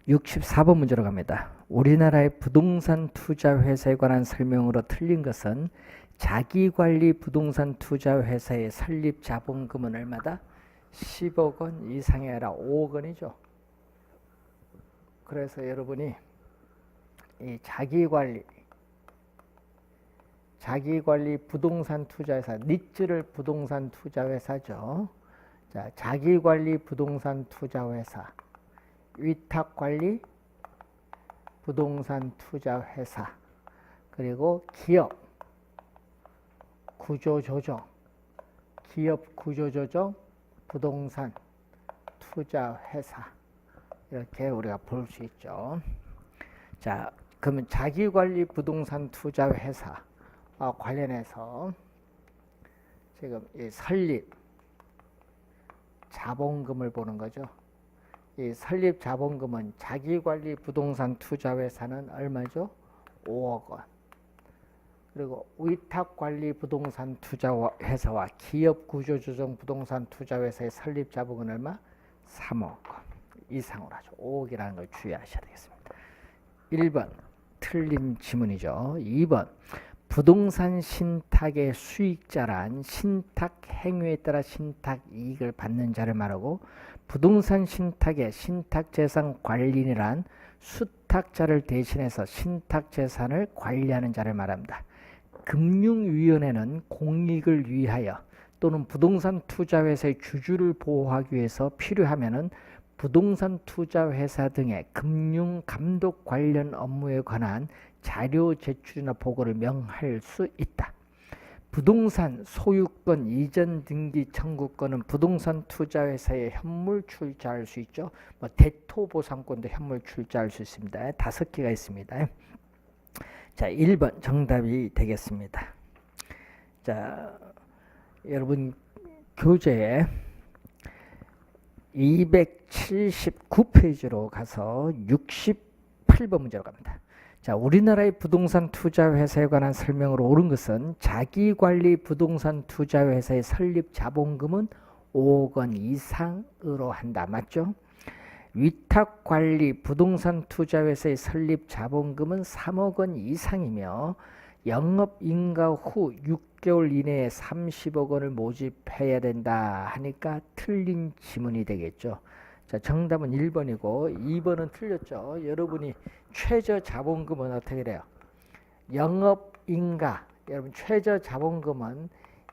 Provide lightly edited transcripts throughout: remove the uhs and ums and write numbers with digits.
64번 문제로 갑니다. 우리나라의 부동산 투자 회사에 관한 설명으로 틀린 것은 자기관리 부동산 투자 회사의 설립 자본금은 얼마다? 10억 원 이상이 아니라 5억 원이죠. 그래서 여러분이 이 자기관리 부동산 투자회사, 니츠를 부동산 투자회사죠. 자, 자기관리 부동산 투자회사, 위탁관리 부동산 투자회사, 그리고 기업 구조조정 부동산 투자회사, 이렇게 우리가 볼 수 있죠. 자, 그러면 자기관리 부동산 투자회사와 관련해서 지금 이 설립 자본금을 보는 거죠. 이 설립 자본금은 자기관리 부동산 투자회사는 얼마죠? 5억 원. 그리고 위탁관리 부동산 투자회사와 기업구조조정 부동산 투자회사의 설립 자본금은 얼마? 3억 원 이상으로 하죠. 5억이라는 걸 주의하셔야 되겠습니다. 1번 틀린 지문이죠. 2번 부동산 신탁의 수익자란 신탁 행위에 따라 신탁 이익을 받는 자를 말하고, 부동산 신탁의 신탁재산 관리인이란 수탁자를 대신해서 신탁재산을 관리하는 자를 말합니다. 금융위원회는 공익을 위하여 또는 부동산 투자회사의 주주를 보호하기 위해서 필요하면은 부동산 투자회사 등의 금융감독 관련 업무에 관한 자료 제출이나 보고를 명할 수 있다. 부동산 소유권 이전 등기 청구권은 부동산 투자회사에 현물 출자할 수 있죠. 대토보상권도 현물 출자할 수 있습니다. 5개가 있습니다. 자, 1번 정답이 되겠습니다. 자, 여러분 교재에 279페이지로 가서 68번 문제로 갑니다. 자, 우리나라의 부동산 투자회사에 관한 설명으로 옳은 것은 자기관리 부동산 투자회사의 설립 자본금은 5억 원 이상으로 한다. 맞죠? 위탁관리 부동산 투자회사의 설립 자본금은 3억 원 이상이며 영업인가 후 6개월 이내에 30억 원을 모집해야 된다 하니까 틀린 지문이 되겠죠. 자, 정답은 1번이고 2번은 틀렸죠. 여러분이 최저 자본금은 어떻게 돼요? 영업인가, 여러분 최저 자본금은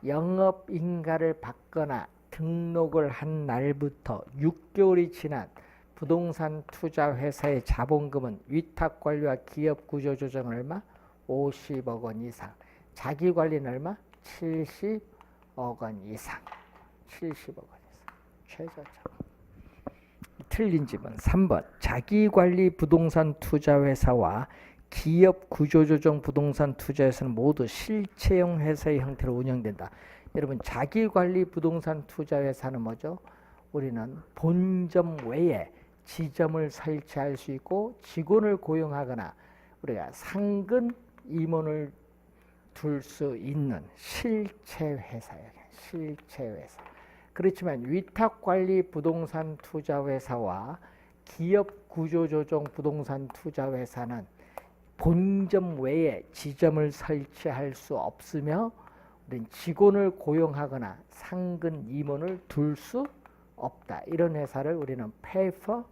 영업인가를 받거나 등록을 한 날부터 6개월이 지난 부동산 투자회사의 자본금은 위탁관리와 기업구조조정은 얼마? 50억 원 이상. 자기관리는 얼마? 70억 원 이상. 70억 원 이상. 최저 자본금. 틀린 지문 3번 자기관리 부동산 투자회사와 기업구조조정 부동산 투자회사는 모두 실체형 회사의 형태로 운영된다. 여러분 자기관리 부동산 투자회사는 뭐죠? 우리는 본점 외에 지점을 설치할 수 있고 직원을 고용하거나 우리가 상근 임원을 둘 수 있는 실체 회사예요. 실체 회사. 그렇지만 위탁관리 부동산 투자회사와 기업구조조정 부동산 투자회사는 본점 외에 지점을 설치할 수 없으며 직원을 고용하거나 상근 임원을 둘 수 없다. 이런 회사를 우리는 페이퍼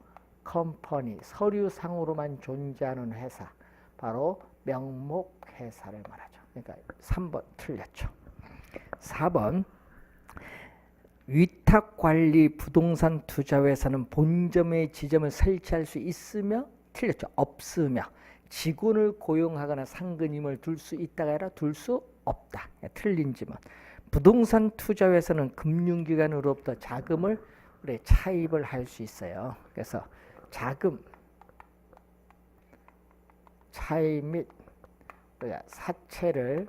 컴퍼니, 서류상으로만 존재하는 회사, 바로 명목 회사를 말하죠. 그러니까 3번 틀렸죠. 4번 위탁관리 부동산 투자회사는 본점에 지점을 설치할 수 있으며, 틀렸죠. 없으며 직원을 고용하거나 상근임을 둘 수 있다가 아니라 둘 수 없다. 틀린 지문. 부동산 투자회사는 금융기관으로부터 자금을 우리 차입을 할 수 있어요. 그래서 자금 차입 및 사채를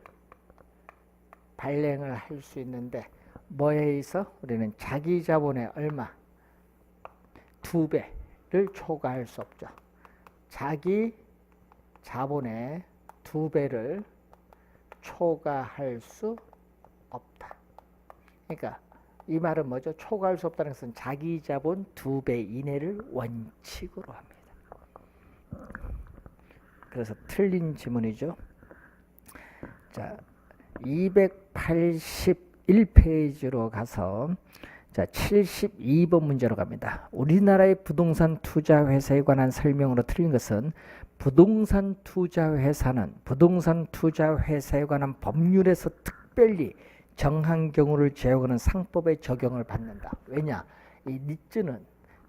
발행을 할 수 있는데 뭐에 의해서 우리는 자기 자본의 얼마? 2배를 초과할 수 없죠. 자기 자본의 2배를 초과할 수 없다. 그러니까 이 말은 뭐죠? 초과할 수 없다는 것은 자기 자본 2배 이내를 원칙으로 합니다. 그래서 틀린 지문이죠. 자, 281페이지로 가서 자, 72번 문제로 갑니다. 우리나라의 부동산 투자 회사에 관한 설명으로 틀린 것은 부동산 투자 회사는 부동산 투자 회사에 관한 법률에서 특별히 정한 경우를 제외하는 상법의 적용을 받는다. 왜냐? 이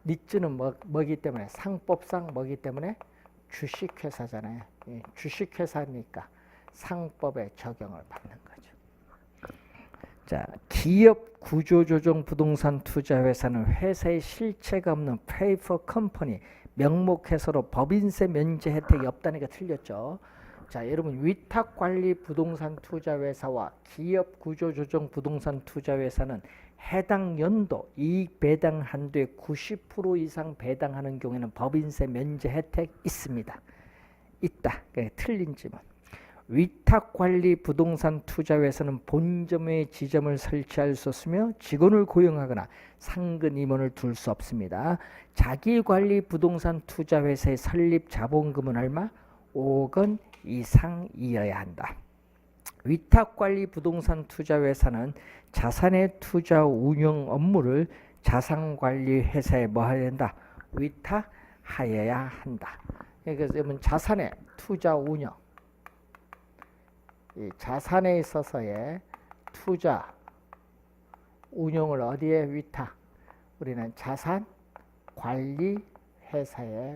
니츠는 뭐기 때문에 상법상 뭐기 때문에 주식회사잖아요. 주식회사니까 상법의 적용을 받는 거죠. 자, 기업 구조조정 부동산 투자 회사는 회사의 실체가 없는 페이퍼 컴퍼니 명목회사로 법인세 면제 혜택이 없다는 게 틀렸죠. 자, 여러분 위탁관리 부동산 투자 회사와 기업 구조조정 부동산 투자 회사는 해당 연도 이익 배당 한도의 90% 이상 배당하는 경우에는 법인세 면제 혜택 있습니다. 있다. 틀린 지문. 위탁관리 부동산 투자회사는 본점에 지점을 설치할 수 없으며 직원을 고용하거나 상근 임원을 둘 수 없습니다. 자기관리 부동산 투자회사의 설립 자본금은 얼마? 5억 원 이상이어야 한다. 위탁관리 부동산 투자회사는 자산의 투자 운영 업무를 자산관리회사에 뭐 해야 된다? 위탁하여야 한다. 그러니까 자산의 투자 운영, 이 자산에 있어서의 투자 운용을 어디에 위탁? 우리는 자산 관리 회사에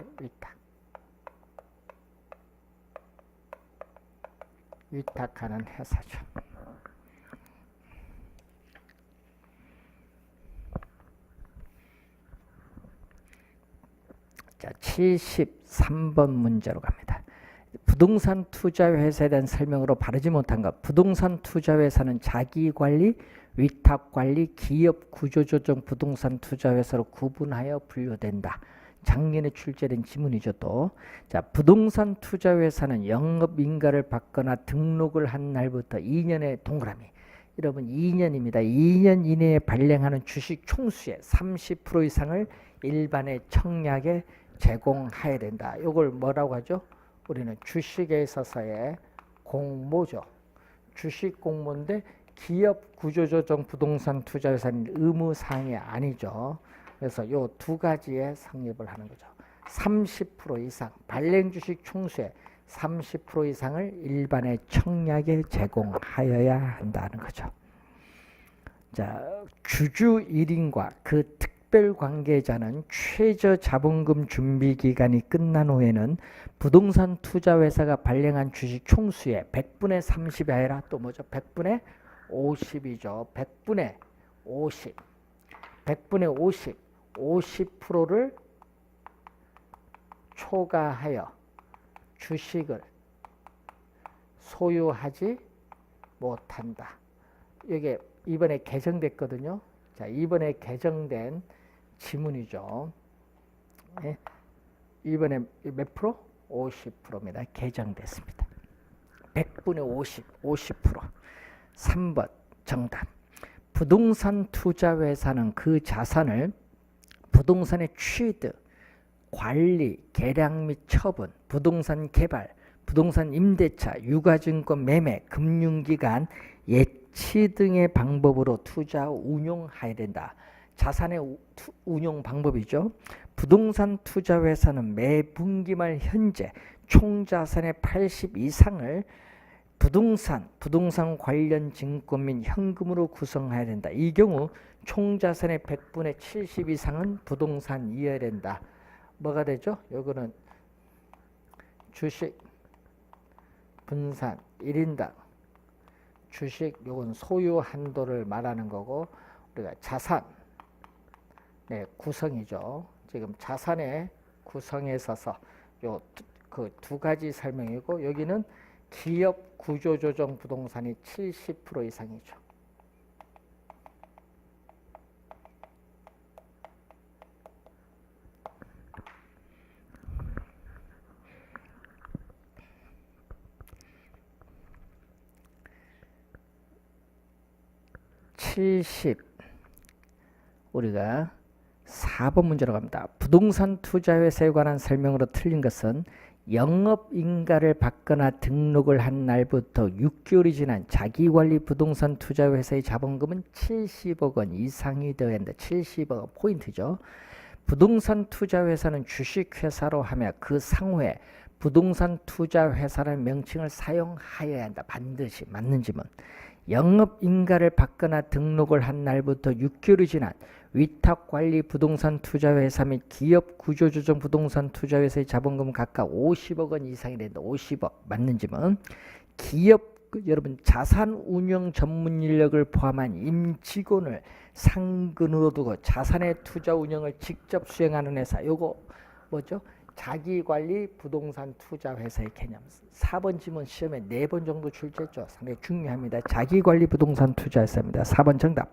위탁하는 회사죠. 자, 73번 문제로 갑니다. 부동산 투자 회사에 대한 설명으로 바르지 못한 것. 부동산 투자 회사는 자기관리, 위탁관리, 기업 구조조정 부동산 투자 회사로 구분하여 분류된다. 작년에 출제된 지문이죠. 또 자, 부동산 투자 회사는 영업 인가를 받거나 등록을 한 날부터 2년의 동그라미. 여러분 2년입니다. 2년 이내에 발행하는 주식 총수의 30% 이상을 일반의 청약에 제공해야 된다. 이걸 뭐라고 하죠? 우리는 주식에 있어서의 공모죠. 주식 공모인데 기업 구조조정 부동산 투자회사는 의무사항이 아니죠. 그래서 요 두 가지에 성립을 하는 거죠. 30% 이상 발행 주식 총수의 30% 이상을 일반의 청약에 제공하여야 한다는 거죠. 자, 주주 1인과 그 특별 관계자는 최저 자본금 준비 기간이 끝난 후에는 부동산 투자 회사가 발행한 주식 총수의 100분의 30이 아니라 또 뭐죠? 100분의 50이죠. 100분의 50. 100분의 50. 50%를 초과하여 주식을 소유하지 못한다. 이게 이번에 개정됐거든요. 자, 이번에 개정된 지문이죠. 네. 이번에 몇 프로? 50%입니다. 개정됐습니다. 100분의 50, 50%. 3번 정답. 부동산 투자 회사는 그 자산을 부동산의 취득, 관리, 계량 및 처분, 부동산 개발, 부동산 임대차, 유가증권 매매, 금융기관, 예치 등의 방법으로 투자 운용해야 된다. 자산의 운용 방법이죠. 부동산 투자 회사는 매 분기말 현재 총자산의 80 이상을 부동산 관련 증권 및 현금으로 구성해야 된다. 이 경우 총자산의 100분의 70 이상은 부동산이어야 된다. 뭐가 되죠? 요거는 주식 분산 1인당 주식 요건 소유 한도를 말하는 거고 우리가 자산 구성이죠. 지금 자산의 구성에 있어서 요 그 두 가지 설명이고 여기는 기업 구조조정 부동산이 70% 이상이죠. 우리가 4번 문제로 갑니다. 부동산 투자 회사에 관한 설명으로 틀린 것은 영업인가를 받거나 등록을 한 날부터 6개월이 지난 자기관리 부동산 투자회사의 자본금은 70억 원 이상이 되어야 한다. 70억 원 포인트죠. 부동산 투자회사는 주식회사로 하며 그 상호에 부동산 투자회사라는 명칭을 사용하여야 한다. 반드시 맞는 지문. 영업인가를 받거나 등록을 한 날부터 6개월이 지난 위탁관리 부동산 투자회사 및 기업 구조조정 부동산 투자회사의 자본금은 각각 50억 원 이상이 된다. 50억 맞는 지문. 기업 여러분 자산운용 전문 인력을 포함한 임직원을 상근으로 두고 자산의 투자 운영을 직접 수행하는 회사. 요거 뭐죠? 자기관리 부동산 투자 회사의 개념. 4번 지문 시험에 4번 정도 출제했죠. 상당히 중요합니다. 자기관리 부동산 투자 회사입니다. 4번 정답.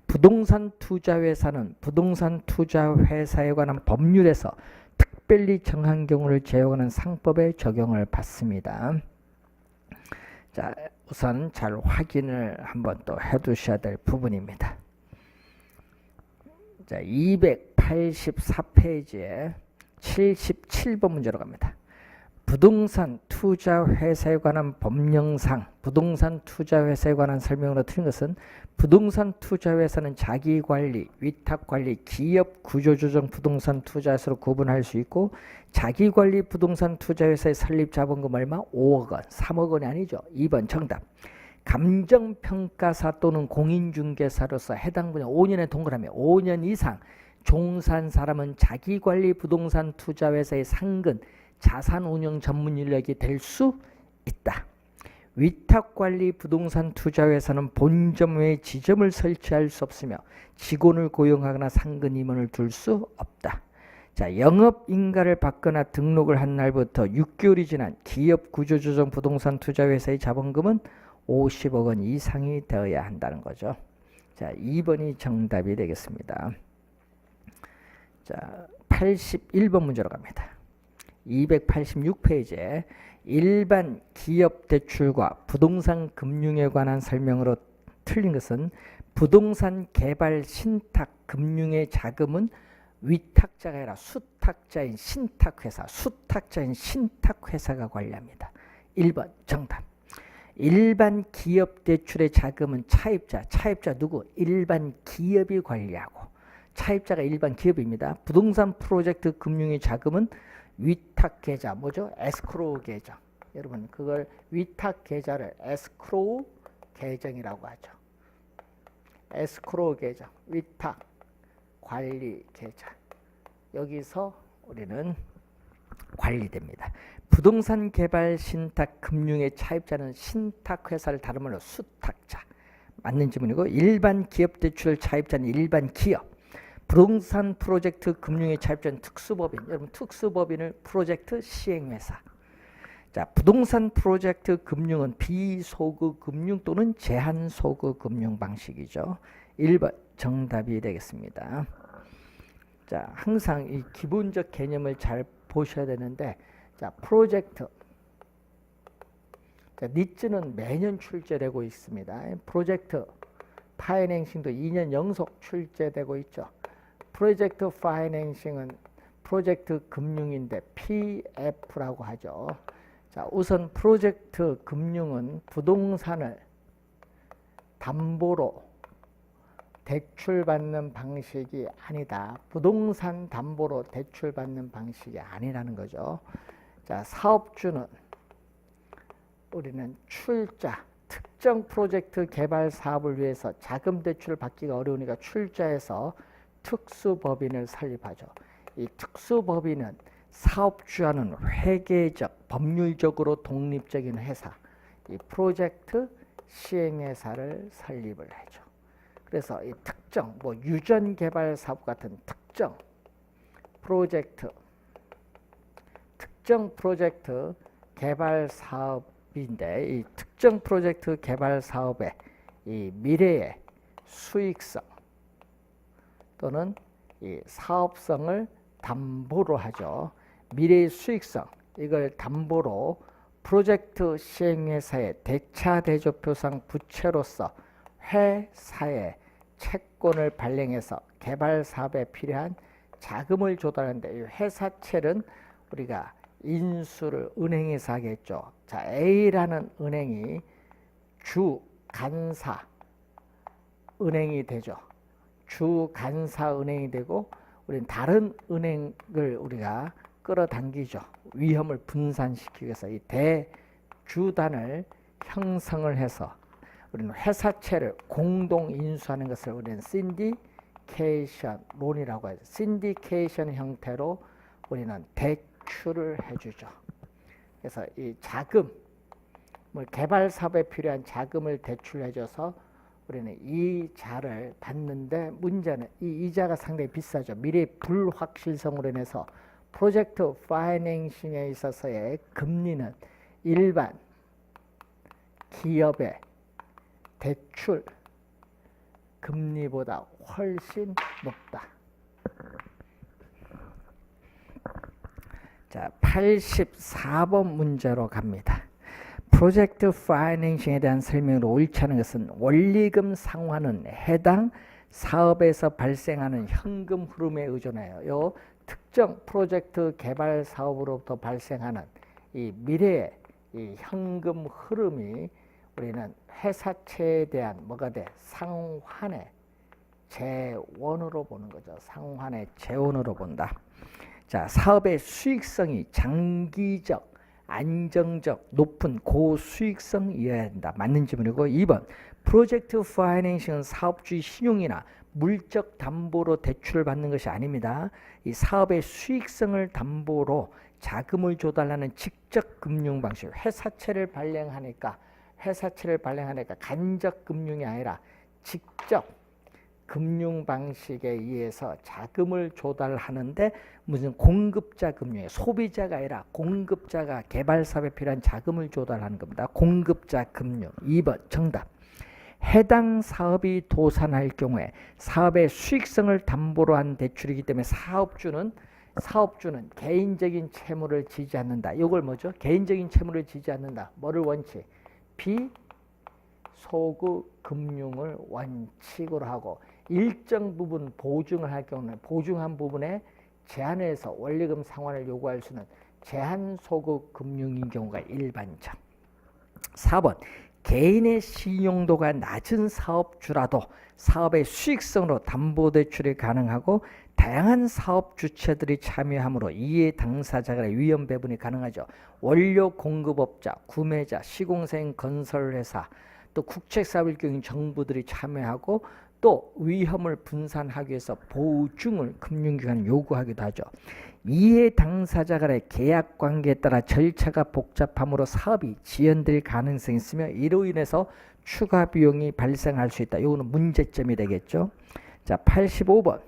부동산 투자 회사는 부동산 투자 회사에 관한 법률에서 특별히 정한 경우를 제외하는 상법에 적용을 받습니다. 자, 우선 잘 확인을 한번 또 해두셔야 될 부분입니다. 자, 284페이지에 77번 문제로 갑니다. 부동산 투자 회사에 관한 법령상 부동산 투자 회사에 관한 설명으로 틀린 것은 부동산 투자 회사는 자기 관리, 위탁 관리, 기업 구조 조정 부동산 투자 회사로 구분할 수 있고 자기 관리 부동산 투자 회사의 설립 자본금 얼마? 5억 원. 3억 원이 아니죠. 2번 정답. 감정평가사 또는 공인중개사로서 해당 분야 5년에 동그라미 5년 이상 종사한 사람은 자기관리 부동산 투자회사의 상근 자산운용 전문 인력이 될 수 있다. 위탁관리 부동산 투자회사는 본점 외에 지점을 설치할 수 없으며 직원을 고용하거나 상근 임원을 둘 수 없다. 자, 영업인가를 받거나 등록을 한 날부터 6개월이 지난 기업 구조조정 부동산 투자회사의 자본금은 50억 원 이상이 되어야 한다는 거죠. 자, 2번이 정답이 되겠습니다. 자, 81번 문제로 갑니다. 286페이지에 일반 기업 대출과 부동산 금융에 관한 설명으로 틀린 것은 부동산 개발 신탁 금융의 자금은 위탁자가 아니라 수탁자인 신탁회사, 수탁자인 신탁회사가 관리합니다. 1번 정답. 일반 기업 대출의 자금은 차입자, 차입자 누구? 일반 기업이 관리하고 차입자가 일반 기업입니다. 부동산 프로젝트 금융의 자금은 위탁 계좌, 뭐죠? 에스크로우 계정. 여러분 그걸 위탁 계좌를 에스크로우 계정이라고 하죠. 에스크로우 계정, 위탁 관리 계좌. 여기서 우리는 관리됩니다. 부동산 개발 신탁 금융의 차입자는 신탁회사를 다른 말로 수탁자. 맞는 질문이고 일반 기업 대출 차입자는 일반 기업. 부동산 프로젝트 금융의 차입자는 특수법인. 여러분 특수법인을 프로젝트 시행회사. 자, 부동산 프로젝트 금융은 비소급 금융 또는 제한소급 금융 방식이죠. 1번 정답이 되겠습니다. 자, 항상 이 기본적 개념을 잘 보셔야 되는데, 자, 프로젝트. 자, 니츠는 매년 출제되고 있습니다. 프로젝트 파이낸싱도 2년 연속 출제되고 있죠. 프로젝트 파이낸싱은 프로젝트 금융인데 PF라고 하죠. 자, 우선 프로젝트 금융은 부동산을 담보로 대출받는 방식이 아니다. 부동산 담보로 대출받는 방식이 아니라는 거죠. 자, 사업주는 우리는 출자, 특정 프로젝트 개발 사업을 위해서 자금 대출을 받기가 어려우니까 출자해서 특수법인을 설립하죠. 이 특수법인은 사업주와는 회계적, 법률적으로 독립적인 회사, 이 프로젝트 시행회사를 설립을 하죠. 그래서 이 특정, 뭐 유전 개발 사업 같은 특정 프로젝트 개발 사업인데 이 특정 프로젝트 개발 사업의 이 미래의 수익성 또는 이 사업성을 담보로 하죠. 미래의 수익성 이걸 담보로 프로젝트 시행회사의 대차대조표상 부채로서 회사에 채권을 발행해서 개발 사업에 필요한 자금을 조달하는데 이 회사채는 우리가 인수를 은행에서 하겠죠. 자, A라는 은행이 주 간사 은행이 되죠. 주 간사 은행이 되고 우리는 다른 은행을 우리가 끌어당기죠. 위험을 분산시키기 위해서 이 대주단을 형성을 해서 우리는 회사채를 공동 인수하는 것을 우리는 신디케이션 론이라고 하죠. 신디케이션 형태로 우리는 대출을 해주죠. 그래서 이 자금, 개발 사업에 필요한 자금을 대출해줘서 우리는 이자를 받는데 문제는 이 이자가 상당히 비싸죠. 미래 불확실성으로 인해서 프로젝트 파이낸싱에 있어서의 금리는 일반 기업의 대출 금리보다 훨씬 높다. 자, 84번 문제로 갑니다. 프로젝트 파이낸싱에 대한 설명으로 옳지 않은 것은 원리금 상환은 해당 사업에서 발생하는 현금 흐름에 의존해요. 요 특정 프로젝트 개발 사업으로부터 발생하는 이 미래의 이 현금 흐름이 우리는 회사채에 대한 뭐가 돼? 상환의 재원으로 보는 거죠. 상환의 재원으로 본다. 자, 사업의 수익성이 장기적, 안정적, 높은 고수익성이어야 한다. 맞는 질문이고 2번 프로젝트 파이낸싱은 사업주의 신용이나 물적 담보로 대출을 받는 것이 아닙니다. 이 사업의 수익성을 담보로 자금을 조달하는 직접 금융 방식, 회사채를 발행하니까 간접 금융이 아니라 직접 금융 방식에 의해서 자금을 조달하는데 무슨 공급자 금융이에요. 소비자가 아니라 공급자가 개발 사업에 필요한 자금을 조달하는 겁니다. 공급자 금융. 2번 정답. 해당 사업이 도산할 경우에 사업의 수익성을 담보로 한 대출이기 때문에 사업주는 개인적인 채무를 지지 않는다. 이걸 뭐죠? 개인적인 채무를 지지 않는다. 뭐를 원칙? 비소구 금융을 원칙으로 하고 일정 부분 보증을 할 경우는 보증한 부분에 제한해서 원리금 상환을 요구할 수는 제한소급 금융인 경우가 일반적. 4번 개인의 신용도가 낮은 사업주라도 사업의 수익성으로 담보대출이 가능하고 다양한 사업 주체들이 참여하므로 이해 당사자 간의 위험 배분이 가능하죠. 원료 공급업자, 구매자, 시공사인 건설회사, 또 국책사업일 경우 정부들이 참여하고 또 위험을 분산하기 위해서 보증을 금융기관이 요구하기도 하죠. 이해 당사자 간의 계약 관계에 따라 절차가 복잡함으로 사업이 지연될 가능성이 있으며 이로 인해서 추가 비용이 발생할 수 있다. 이거는 문제점이 되겠죠. 자, 85번.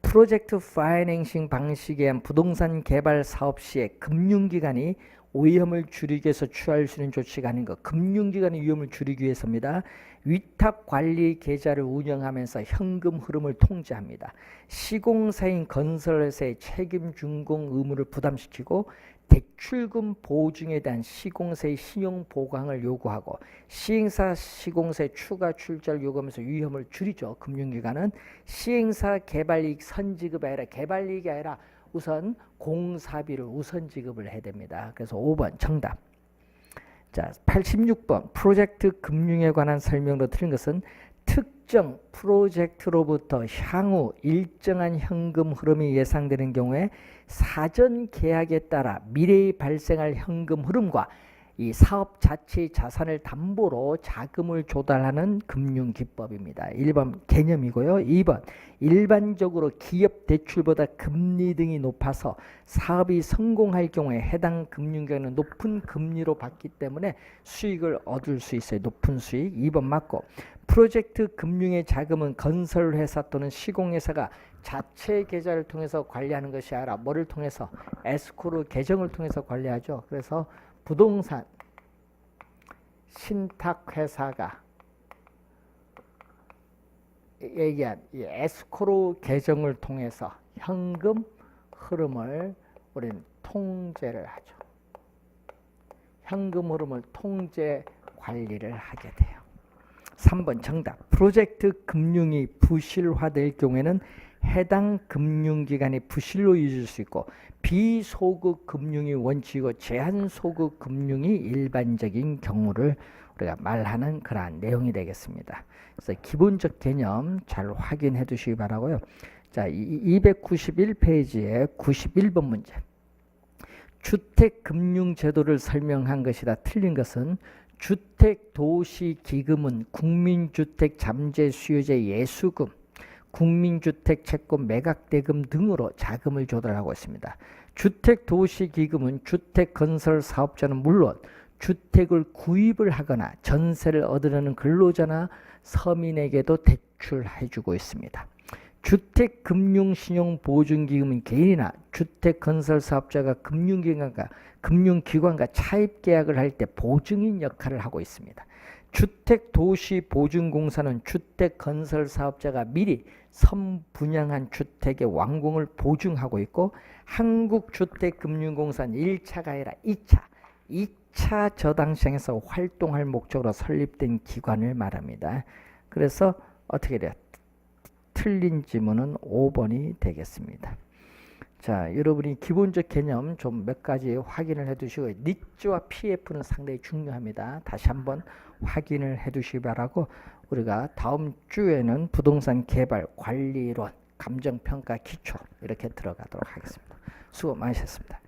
프로젝트 파이낸싱 방식에 의한 부동산 개발 사업 시에 금융기관이 위험을 줄이기 위해서 취할 수 있는 조치가 아닌 것. 금융기관의 위험을 줄이기 위해서입니다. 위탁관리 계좌를 운영하면서 현금 흐름을 통제합니다. 시공사인 건설회사의 책임 준공 의무를 부담시키고 대출금 보증에 대한 시공사의 신용 보강을 요구하고 시행사 시공사의 추가 출자를 요구하면서 위험을 줄이죠. 금융기관은 시행사 개발이익 선지급이 아니라 개발이익이 아니라 우선 공사비를 우선 지급을 해야 됩니다. 그래서 5번 정답. 자, 86번 프로젝트 금융에 관한 설명으로 틀린 것은 특정 프로젝트로부터 향후 일정한 현금 흐름이 예상되는 경우에 사전 계약에 따라 미래에 발생할 현금 흐름과 이 사업 자체의 자산을 담보로 자금을 조달하는 금융기법입니다. 1번 개념이고요. 2번 일반적으로 기업 대출보다 금리 등이 높아서 사업이 성공할 경우에 해당 금융기관은 높은 금리로 받기 때문에 수익을 얻을 수 있어요. 높은 수익. 2번 맞고 프로젝트 금융의 자금은 건설회사 또는 시공회사가 자체 계좌를 통해서 관리하는 것이 아니라 뭐를 통해서? 에스코르 계정을 통해서 관리하죠. 그래서 부동산 신탁회사가 얘기한 이 에스코르 계정을 통해서 현금 흐름을 우리는 통제를 하죠. 현금 흐름을 통제 관리를 하게 돼요. 3번 정답. 프로젝트 금융이 부실화될 경우에는 해당 금융기관이 부실로 이어질 수 있고 비소극 금융이 원칙이고 제한소극 금융이 일반적인 경우를 우리가 말하는 그러한 내용이 되겠습니다. 그래서 기본적 개념 잘 확인해 두시기 바라고요. 자, 291페이지에 91번 문제. 주택금융제도를 설명한 것이다. 틀린 것은 주택도시기금은 국민주택잠재수요제 예수금, 국민주택채권 매각대금 등으로 자금을 조달하고 있습니다. 주택도시기금은 주택건설사업자는 물론 주택을 구입을 하거나 전세를 얻으려는 근로자나 서민에게도 대출해주고 있습니다. 주택금융신용보증기금은 개인이나 주택건설사업자가 금융기관과 차입계약을 할 때 보증인 역할을 하고 있습니다. 주택도시보증공사는 주택건설사업자가 미리 선분양한 주택의 완공을 보증하고 있고 한국주택금융공사는 1차가 아니라 2차 저당시장에서 활동할 목적으로 설립된 기관을 말합니다. 그래서 어떻게 돼요? 틀린 지문은 5번이 되겠습니다. 자, 여러분이 기본적 개념 좀 몇 가지 확인을 해 두시고 니츠와 PF는 상당히 중요합니다. 다시 한번 확인을 해 두시기 바라고 우리가 다음 주에는 부동산 개발 관리론 감정평가 기초 이렇게 들어가도록 하겠습니다. 수고 많으셨습니다.